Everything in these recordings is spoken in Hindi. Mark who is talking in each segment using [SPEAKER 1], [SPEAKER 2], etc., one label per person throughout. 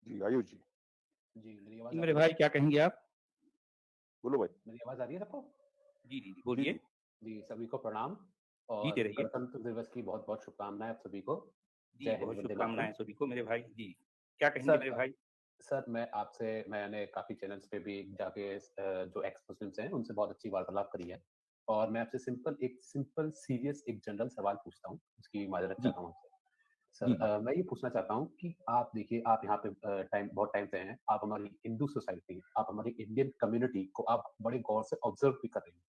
[SPEAKER 1] जी, आयुष जी।
[SPEAKER 2] जी, मेरी आवाज़ आ
[SPEAKER 3] मेरे
[SPEAKER 2] रही है?
[SPEAKER 3] भाई क्या कहेंगे आप?
[SPEAKER 1] बोलो भाई।
[SPEAKER 2] मेरी आवाज़ आ रही है सबको?
[SPEAKER 3] जी, जी, जी,
[SPEAKER 1] जी,
[SPEAKER 3] बोलिए।
[SPEAKER 1] जी।
[SPEAKER 2] जी, सभी को प्रणाम और
[SPEAKER 3] जीते रहिए।
[SPEAKER 2] गणतंत्र दिवस की बहुत-बहुत शुभकामनाएँ आप सभी को।
[SPEAKER 3] जी,
[SPEAKER 2] जय हिंद,
[SPEAKER 3] बहुत
[SPEAKER 2] वंदे मातरम।
[SPEAKER 3] शुभकामनाएँ सभी को मेरे भाई। जी, क्या कहेंगे
[SPEAKER 2] सर
[SPEAKER 3] मेरे भाई?
[SPEAKER 2] सर मैंने काफ़ी चैनल्स पे भी जाके जो एक्स मुस्लिम्स हैं, उनसे बहुत अच्छी वार्तालाप करी है और मैं आपसे सिंपल सीरियस एक जनरल सवाल पूछता हूँ, उसकी माज़रत
[SPEAKER 3] जी,
[SPEAKER 2] चाहता हूँ आपसे। सर
[SPEAKER 3] जी, जी।
[SPEAKER 2] मैं ये पूछना चाहता हूँ कि आप देखिए, आप यहाँ पे बहुत टाइम से हैं, आप हमारी हिंदू सोसाइटी, आप हमारी इंडियन कम्युनिटी को आप बड़े गौर से ऑब्ज़र्व भी कर रहे हैं।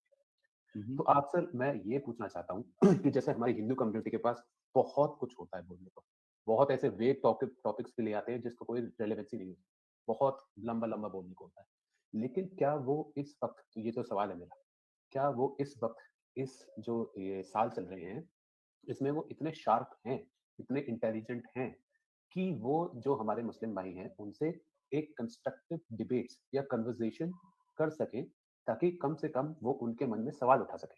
[SPEAKER 3] हुँ,
[SPEAKER 2] तो
[SPEAKER 3] हुँ।
[SPEAKER 2] आप सर मैं ये पूछना चाहता हूँ कि जैसे हमारी हिंदू कम्युनिटी के पास बहुत कुछ होता है बोलने को। बहुत ऐसे वेग टॉपिक्स भी ले आते हैं जिसको कोई रेलेवेंसी नहीं होती। बहुत लंबा-लंबा बोलने को होता है। लेकिन क्या वो इस वक़्त, ये जो सवाल है मेरा, क्या वो इस वक़्त, इस जो ये साल चल रहे हैं, इसमें वो इतने शार्प हैं, इतने इंटेलिजेंट हैं कि वो जो हमारे मुस्लिम भाई हैं, उनसे एक कंस्ट्रक्टिव डिबेट्स या कन्वर्सेशन कर सकें, ताकि कम से कम वो उनके मन में सवाल उठा सकें।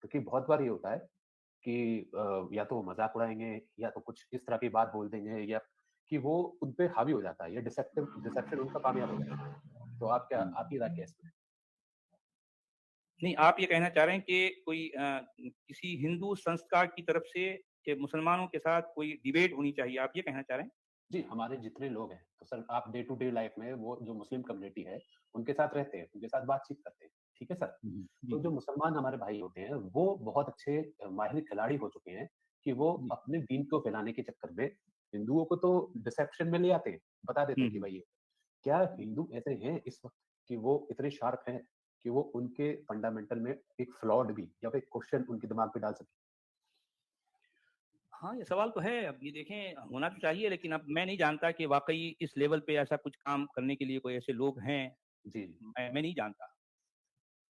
[SPEAKER 2] क्योंकि बहुत बार ये होता है कि या तो वो मज़ाक उड़ाएँगे या तो कुछ इस तरह की बात बोल देंगे या कि वो उन पे हावी हो जाता है, या डिसेप्शन उनका कामयाब हो जाता है। तो आपकी राय क्या है इसमें?
[SPEAKER 3] नहीं, आप ये कहना चाह रहे हैं कि कोई किसी हिंदू संस्था की तरफ से कि मुसलमानों के साथ कोई डिबेट होनी चाहिए, आप ये कहना चाह रहे हैं?
[SPEAKER 2] जी, हमारे जितने लोग हैं, तो सर आप डे टू डे लाइफ़ में वो जो मुस्लिम कम्युनिटी है, उनके साथ रहते हैं, उनके साथ बातचीत करते हैं, ठीक है सर?
[SPEAKER 3] हुँ, हुँ। जी,
[SPEAKER 2] तो जो
[SPEAKER 3] जी।
[SPEAKER 2] मुसलमान हमारे भाई होते हैं, वो बहुत अच्छे माहिर खिलाड़ी हो चुके हैं कि वो
[SPEAKER 3] जी।
[SPEAKER 2] अपने दीन को फैलाने के चक्कर में हिंदुओं को तो डिसेप्शन में ले आते हैं, बता देते
[SPEAKER 3] हुँ,
[SPEAKER 2] हैं कि
[SPEAKER 3] हुँ।
[SPEAKER 2] भाई ये क्या
[SPEAKER 3] जी।
[SPEAKER 2] हिंदू ऐसे हैं इस वक़्त कि वो इतने शार्प हैं कि वो उनके फंडामेंटल में एक फ्लॉड भी या फिर क्वेश्चन उनके दिमाग पे डाल सकें?
[SPEAKER 3] हाँ, ये सवाल तो है। अब ये देखें, होना तो चाहिए, लेकिन अब मैं नहीं जानता कि वाक़ई इस लेवल पे ऐसा कुछ काम करने के लिए कोई ऐसे लोग हैं,
[SPEAKER 2] जी, जी।
[SPEAKER 3] मैं नहीं जानता।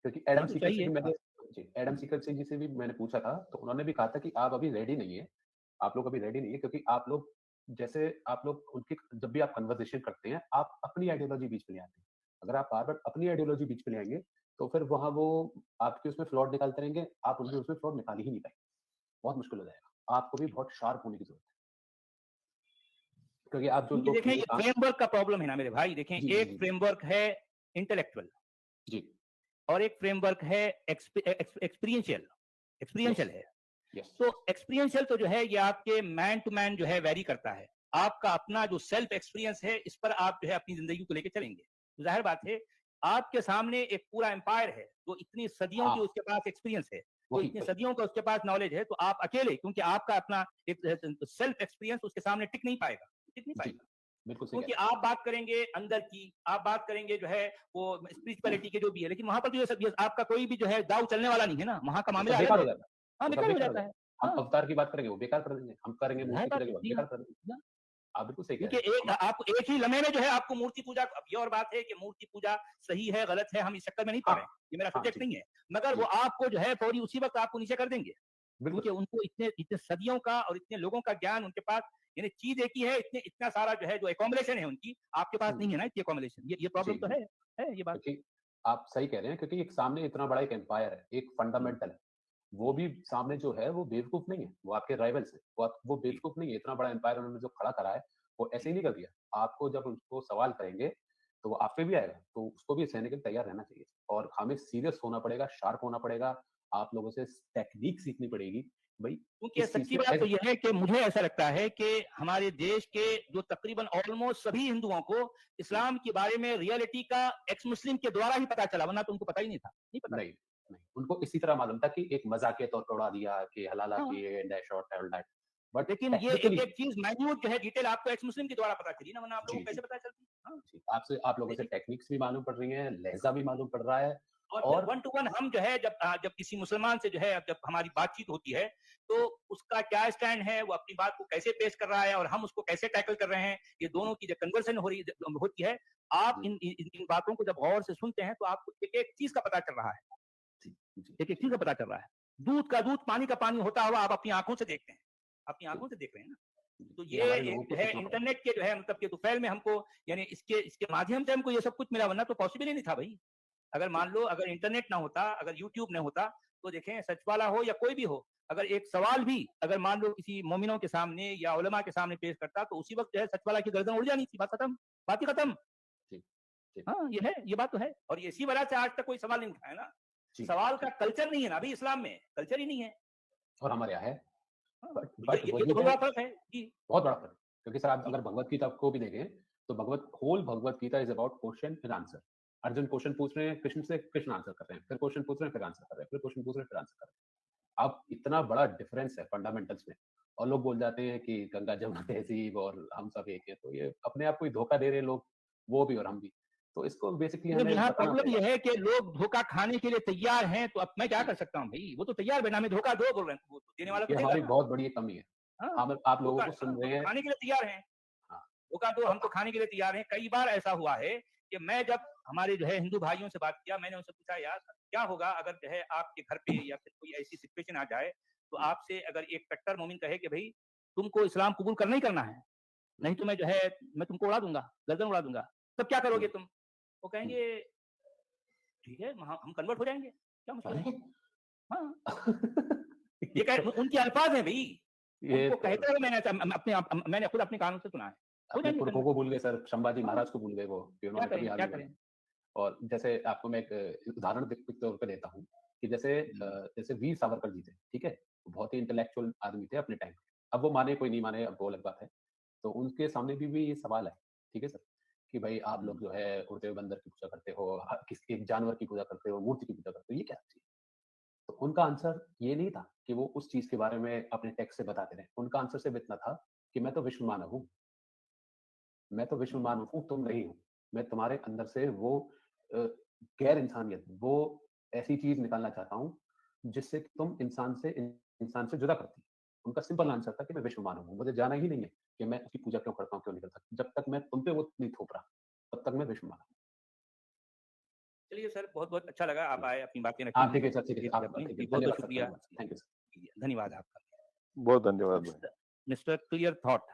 [SPEAKER 2] क्योंकि
[SPEAKER 3] होना तो चाहिए। हाँ।
[SPEAKER 2] एडम
[SPEAKER 3] हुँ।
[SPEAKER 2] सीकर जी से भी मैंने पूछा था, तो उन्होंने भी कहा था कि आप अभी रेडी नहीं है। आप लोग अभी रेडी नहीं है, क्योंकि आप लोग उनकी जब भी आप कन्वर्सेशन करते हैं, आप अपनी आइडियोलॉजी बीच में ले आते हैं। अगर आप बार-बार अपनी आइडियोलॉजी बीच में ले आएँगे, तो फिर वहाँ वो आपके उसमें फ्लॉट निकालते रहेंगे, आप उनके उसमें फ्लॉट निकाल ही नहीं पाएँगे। बहुत मुश्किल हो जाएगा। आपको भी बहुत शार्प होने की ज़रूरत है। क्योंकि आप जो
[SPEAKER 3] ये
[SPEAKER 2] लोग
[SPEAKER 3] देखें,
[SPEAKER 2] ये
[SPEAKER 3] ये
[SPEAKER 2] काम
[SPEAKER 3] फ्रेमवर्क का प्रॉब्लम है ना मेरे भाई। देखें,
[SPEAKER 2] जी, जी,
[SPEAKER 3] एक
[SPEAKER 2] जी, जी।
[SPEAKER 3] फ्रेमवर्क है इंटेलेक्चुअल
[SPEAKER 2] जी,
[SPEAKER 3] और एक फ्रेमवर्क है एक्सपीरियंशियल।
[SPEAKER 2] यस,
[SPEAKER 3] एक्सपीरियंशियल है।
[SPEAKER 2] यस।
[SPEAKER 3] तो एक्सपीरियंशियल तो जो है ये आपके मैन टू मैन जो है वैरी करता है। आपका अपना जो सेल्फ एक्सपीरियंस है, इस पर आप जो है अपनी ज़िंदगी को लेके चलेंगे। तो ज़ाहिर बात है, आपके सामने एक पूरा एम्पायर है, जो इतनी सदियों की
[SPEAKER 2] हाँ,
[SPEAKER 3] उसके पास एक्सपीरियंस है, तो
[SPEAKER 2] वही,
[SPEAKER 3] इतनी
[SPEAKER 2] वही।
[SPEAKER 3] सदियों का उसके पास नॉलेज है, तो आप अकेले, क्योंकि आपका अपना एक सेल्फ एक्सपीरियंस उसके सामने टिक नहीं
[SPEAKER 2] जी,
[SPEAKER 3] पाएगा।
[SPEAKER 2] बिल्कुल सही कह
[SPEAKER 3] क्योंकि
[SPEAKER 2] रहे हैं।
[SPEAKER 3] आप बात करेंगे अंदर की, आप बात करेंगे जो है वो स्पिरिचुअलिटी के जो भी है, लेकिन वहाँ पर तो ये आपका कोई भी जो है दाँव चलने वाला नहीं है ना, वहाँ का
[SPEAKER 2] वो सब
[SPEAKER 3] मामला अलग
[SPEAKER 2] बेकार हो
[SPEAKER 3] है।
[SPEAKER 2] जाता है,
[SPEAKER 3] हाँ,
[SPEAKER 2] वो सब
[SPEAKER 3] बेकार हो
[SPEAKER 2] बेकार हो
[SPEAKER 3] जाता
[SPEAKER 2] जाता
[SPEAKER 3] है।
[SPEAKER 2] है। हम
[SPEAKER 3] हाँ,
[SPEAKER 2] अवतार की बात करेंगे, वो बेकार कर देंगे, हम करेंगे
[SPEAKER 3] ज़ाहिर
[SPEAKER 2] मूर्ति
[SPEAKER 3] बात
[SPEAKER 2] पूजा की
[SPEAKER 3] है।
[SPEAKER 2] बात,
[SPEAKER 3] जी
[SPEAKER 2] बेकार
[SPEAKER 3] हाँ।
[SPEAKER 2] कर देंगे।
[SPEAKER 3] ना
[SPEAKER 2] आप बिल्कुल सही कह
[SPEAKER 3] क्योंकि
[SPEAKER 2] रहे हैं।
[SPEAKER 3] एक आपको एक ही लम्हे में जो है आपको मूर्ति पूजा, अब ये और बात है कि मूर्ति पूजा सही है, गलत है, हम इस चक्कर में नहीं पड़
[SPEAKER 2] हाँ,
[SPEAKER 3] रहे हैं। ये मेरा
[SPEAKER 2] हाँ,
[SPEAKER 3] सब्जेक्ट
[SPEAKER 2] जी,
[SPEAKER 3] नहीं है। मगर वो
[SPEAKER 2] जी,
[SPEAKER 3] आपको जो है फौरी उसी वक़्त आपको नीचे कर देंगे।
[SPEAKER 2] बिल्कुल।
[SPEAKER 3] क्योंकि उनको इतने इतने सदियों का और इतने लोगों का ज्ञान उनके पास, यानी चीज़ एक ही है, इतना सारा जो है जो एक्युमुलेशन है उनकी, आपके पास नहीं
[SPEAKER 2] हुँ,
[SPEAKER 3] है ना इतनी एक्युमुलेशन। ये
[SPEAKER 2] जी,
[SPEAKER 3] प्रॉब्लम तो
[SPEAKER 2] जी,
[SPEAKER 3] है ये बात।
[SPEAKER 2] क्योंकि आप सही कह रहे हैं, क्योंकि एक सामने इतना बड़ा एक एम्पायर है, एक
[SPEAKER 3] जी,
[SPEAKER 2] फंडामेंटल है। वो
[SPEAKER 3] जी,
[SPEAKER 2] भी सामने जो है वो बेवकूफ़ नहीं है, वो आपके राइवल्स हैं। वो
[SPEAKER 3] जी,
[SPEAKER 2] बेवकूफ़ नहीं है, इतना बड़ा एम्पायर उन्होंने जो खड़ा करा है, वो
[SPEAKER 3] जी।
[SPEAKER 2] ऐसे ही नहीं कर दिया। आपको जब उसको सवाल करेंगे, तो वो आप पे भी आएगा, तो उसको भी सहने के लिए तैयार रहना चाहिए और हमें सीरियस होना पड़ेगा, शार्प होना पड़ेगा। आप लोगों से टेक्नीक सीखनी पड़ेगी। भई
[SPEAKER 3] क्योंकि
[SPEAKER 2] इस चीज़
[SPEAKER 3] सच्ची
[SPEAKER 2] पे
[SPEAKER 3] बात तो ये है कि मुझे ऐसा लगता है कि हमारे देश के जो तकरीबन ऑलमोस्ट सभी हिंदुओं को
[SPEAKER 2] हुँ,
[SPEAKER 3] इस्लाम के बारे में रियलिटी का एक्स मुस्लिम के द्वारा ही पता चला, वरना तो उनको पता ही नहीं था। नहीं पता
[SPEAKER 2] नहीं,
[SPEAKER 3] था।
[SPEAKER 2] नहीं। उनको इसी तरह मालूम था कि एक मज़ाक के तौर पे उड़ा दिया कि हलाला
[SPEAKER 3] हाँ,
[SPEAKER 2] की ये डैश और ऑल दैट। बट
[SPEAKER 3] लेकिन ये
[SPEAKER 2] टेक्निकली
[SPEAKER 3] एक-एक चीज़ माइन्यूट जो है डिटेल आपको एक्स मुस्लिम के द्वारा पता चली ना, वरना आप लोगों
[SPEAKER 2] जी,
[SPEAKER 3] को
[SPEAKER 2] जी,
[SPEAKER 3] कैसे पता चलती? हाँ,
[SPEAKER 2] जी। आपसे आप लोगों से
[SPEAKER 3] देखिए,
[SPEAKER 2] टेक्निक्स भी मालूम पड़ रही हैं, लहज़ा भी मालूम पड़ रहा है
[SPEAKER 3] और फिर
[SPEAKER 2] और
[SPEAKER 3] वन टू वन हम जो है जब किसी मुसलमान से जो है जब हमारी बातचीत होती है, तो उसका क्या स्टैंड है, वो अपनी बात को कैसे पेश कर रहा है और हम उसको कैसे टैकल कर रहे हैं, ये दोनों की जब कन्वर्सेशन हो रही होती है, आप
[SPEAKER 2] जी,
[SPEAKER 3] इन बातों को जब गौर से सुनते हैं, तो आपको एक-एक चीज़ का पता चल रहा है।
[SPEAKER 2] जी, जी,
[SPEAKER 3] एक-एक
[SPEAKER 2] जी।
[SPEAKER 3] चीज़ का पता चल रहा है। दूध का दूध, पानी का पानी होता हुआ आप अपनी आँखों से देखते हैं। अपनी
[SPEAKER 2] जी,
[SPEAKER 3] आँखों से देख रहे हैं ना।
[SPEAKER 2] जी।
[SPEAKER 3] तो
[SPEAKER 2] ये
[SPEAKER 3] ये
[SPEAKER 2] हमारे
[SPEAKER 3] एक
[SPEAKER 2] लोगों
[SPEAKER 3] जो
[SPEAKER 2] को
[SPEAKER 3] है
[SPEAKER 2] सीखना पड़ेगा।
[SPEAKER 3] इंटरनेट के जो है मतलब के तुफ़ैल में हमको, यानी इसके माध्यम से हमको ये सब कुछ मिला, वरना तो पॉसिबल ही नहीं था भई। अगर
[SPEAKER 2] जी,
[SPEAKER 3] मान लो अगर इंटरनेट ना होता, अगर यूट्यूब ना होता, तो देखें सच वाला हो या कोई भी हो, अगर एक सवाल भी अगर मान लो किसी मोमिनों के सामने या उलमा के सामने पेश करता तो उसी वक्त जो है सच वाला की गर्दन उड़ जानी थी, बात खत्म, बात ही खत्म।
[SPEAKER 2] जी, जी।
[SPEAKER 3] हाँ, ये है, ये बात तो है। और इसी वजह से आज तक कोई सवाल नहीं उठाया ना।
[SPEAKER 2] जी,
[SPEAKER 3] सवाल का कल्चर नहीं है ना अभी इस्लाम में, कल्चर ही नहीं है।
[SPEAKER 2] और हमारे यहाँ है।
[SPEAKER 3] हाँ,
[SPEAKER 2] बट
[SPEAKER 3] ये
[SPEAKER 2] वही
[SPEAKER 3] तो बहुत
[SPEAKER 2] है,
[SPEAKER 3] बड़ा फर्क है जी।
[SPEAKER 2] बहुत बड़ा फर्क है। क्योंकि सर आप
[SPEAKER 3] जी।
[SPEAKER 2] अगर भगवत गीता को भी देखें तो whole Bhagavad Gita is about question and answer. Arjun question पूछ रहे हैं कृष्ण से, कृष्ण आंसर कर रहे हैं, फिर क्वेश्चन पूछ रहे हैं, फिर आंसर कर रहे हैं, फिर क्वेश्चन पूछ रहे हैं, फिर आंसर कर रहे हैं। अब इतना बड़ा डिफरेंस है फंडामेंटल्स में, और लोग बोल जाते हैं कि गंगा जमुना तहजीब और हम सब एक हैं, तो ये अपने आप को ही धोखा दे रहे हैं लोग, वो भी और हम भी। तो इसको बेसिकली
[SPEAKER 3] मतलब
[SPEAKER 2] हमें
[SPEAKER 3] यहाँ
[SPEAKER 2] बताना
[SPEAKER 3] प्रॉब्लम
[SPEAKER 2] पड़ेगा।
[SPEAKER 3] ये है कि लोग धोखा खाने के लिए तैयार हैं, तो अब मैं क्या कर सकता हूँ भाई? वो तो तैयार बैठा, हमें धोखा दो बोल रहे हैं, वो तो देने वाला तो
[SPEAKER 2] ये
[SPEAKER 3] देगा
[SPEAKER 2] हमारी
[SPEAKER 3] ना।
[SPEAKER 2] बहुत बड़ी कमी है।
[SPEAKER 3] हाँ,
[SPEAKER 2] हम आप लोगों
[SPEAKER 3] धोखा,
[SPEAKER 2] को
[SPEAKER 3] हाँ,
[SPEAKER 2] सुन रहे
[SPEAKER 3] हम तो
[SPEAKER 2] हैं।
[SPEAKER 3] खाने के लिए तैयार हैं।
[SPEAKER 2] हाँ,
[SPEAKER 3] धोखा तो हम तो खाने के लिए तैयार हैं। कई बार ऐसा हुआ है कि मैं जब हमारे जो है हिंदू भाइयों से बात किया, मैंने उनसे पूछा यार क्या होगा अगर जो है आपके घर पे या फिर कोई ऐसी सिचुएशन आ जाए, तो आपसे अगर एक कट्टर मोमिन कहे कि भाई तुमको इस्लाम कबूल करना ही करना है, नहीं तो मैं जो है मैं तुमको उड़ा दूंगा, गर्दन उड़ा दूंगा, तब क्या करोगे तुम? वो कहेंगे ठीक है, हम कन्वर्ट हो जाएंगे, क्या मुश्किल है? हाँ, ये उनके अल्फाज हैं भाई,
[SPEAKER 2] ये
[SPEAKER 3] उनको
[SPEAKER 2] तो
[SPEAKER 3] कहते हुए मैंने खुद अपने कानों से सुना है। हो
[SPEAKER 2] अपने
[SPEAKER 3] जाएंगे
[SPEAKER 2] पुरखों
[SPEAKER 3] convert।
[SPEAKER 2] को भूल गए सर, संभाजी
[SPEAKER 3] हाँ,
[SPEAKER 2] महाराज को भूल गए वो, कि
[SPEAKER 3] क्या
[SPEAKER 2] उन्होंने कभी
[SPEAKER 3] करें,
[SPEAKER 2] हाल
[SPEAKER 3] क्या
[SPEAKER 2] नहीं
[SPEAKER 3] करें?
[SPEAKER 2] माना। और जैसे आपको मैं एक उदाहरण के तौर पे देता हूँ कि जैसे वीर सावरकर जी थे, ठीक है? बहुत ही इंटेलेक्चुअल आदमी थे अपने टाइम पे। अब वो माने कोई नहीं माने, अब वो अलग बात है। तो उनके सामने भी ये सवाल है, ठीक है सर? कि भाई आप लोग जो है उड़ते हुए बंदर की पूजा करते हो, किसी एक जानवर की पूजा करते हो, मूर्ति की पूजा करते हो, ये क्या चीज़? तो उनका आंसर ये नहीं था कि वो उस चीज़ के बारे में अपने टेक्स्ट से बताते रहे। उनका आंसर सिर्फ इतना था कि मैं तो विश्व मानव हूँ। मैं तो विश्व मानव हूँ, तुम नहीं हो। मैं तुम्हारे अंदर से वो अ, गैर इंसानियत, वो ऐसी चीज़ निकालना चाहता हूँ, जिससे कि तुम इंसान से जुदा करती हो। उनका सिंपल आंसर था कि मैं विश्व मानव हूँ। मुझे जाना ही नहीं है कि मैं उसकी पूजा क्यों करता हूँ, क्यों नहीं करता। जब तक मैं तुम पे वो नहीं थोप रहा, तब तक मैं विश्व मानव हूँ।
[SPEAKER 3] चलिए सर, बहुत-बहुत अच्छा लगा आप आए, अपनी बातें रखी
[SPEAKER 2] हाँ,
[SPEAKER 3] हमने
[SPEAKER 2] ठीक है सर, ठीक है। आप
[SPEAKER 3] अपनी।
[SPEAKER 2] ठीक है।
[SPEAKER 3] जी, बहुत-बहुत
[SPEAKER 2] धन्यवाद सर,
[SPEAKER 3] शुक्रिया।
[SPEAKER 2] धन्यवाद। Thank you sir.
[SPEAKER 3] धन्यवाद आपका।
[SPEAKER 1] बहुत धन्यवाद भाई।
[SPEAKER 3] Mister clear thought.